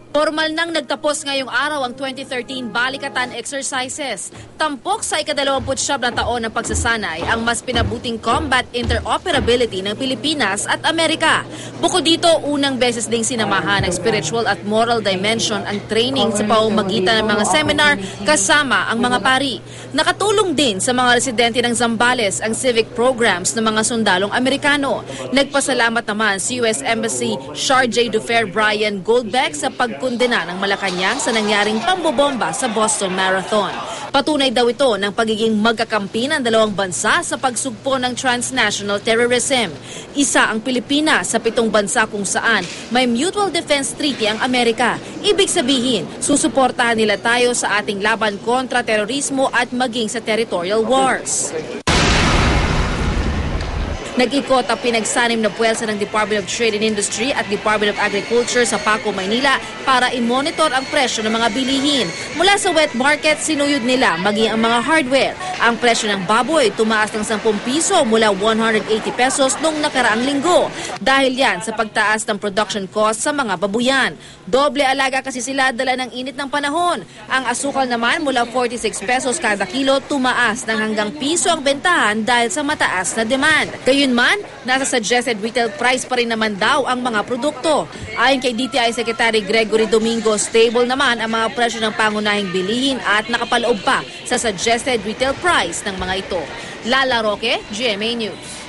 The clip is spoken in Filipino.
Formal nang nagtapos ngayong araw ang 2013 Balikatan Exercises. Tampok sa ika-29 na taon ng pagsasanay ang mas pinabuting combat interoperability ng Pilipinas at Amerika. Bukod dito, unang beses ding sinamahan ng spiritual at moral dimension ang training sa pamamagitan ng mga seminar kasama ang mga pari. Nakatulong din sa mga residente ng Zambales ang civic programs ng mga sundalong Amerikano. Nagpasalamat naman si US Embassy Sharjah Dufair Brian Goldbeck sa pagkundena ng Malacanang sa nangyaring pambobomba sa Boston Marathon. Patunay daw ito ng pagiging magkakampi ng dalawang bansa sa pagsugpo ng transnational terrorism. Isa ang Pilipinas sa 7 bansa kung saan may mutual defense treaty ang Amerika. Ibig sabihin, susuportahan nila tayo sa ating laban kontra terorismo at maging sa territorial wars. Nag-ikot ang pinagsanim na puwersa ng Department of Trade and Industry at Department of Agriculture sa Paco, Maynila para i-monitor ang presyo ng mga bilihin. Mula sa wet market, sinuyod nila maging ang mga hardware. Ang presyo ng baboy tumaas ng 10 piso mula 180 pesos noong nakaraang linggo. Dahil yan sa pagtaas ng production cost sa mga babuyan. Doble alaga kasi sila dala ng init ng panahon. Ang asukal naman mula 46 pesos kada kilo tumaas ng hanggang piso ang bentahan dahil sa mataas na demand. Man, nasa suggested retail price pa rin naman daw ang mga produkto. Ayon kay DTI Secretary Gregory Domingo, stable naman ang mga presyo ng pangunahing bilihin at nakapaloob pa sa suggested retail price ng mga ito. Lala Roque, GMA News.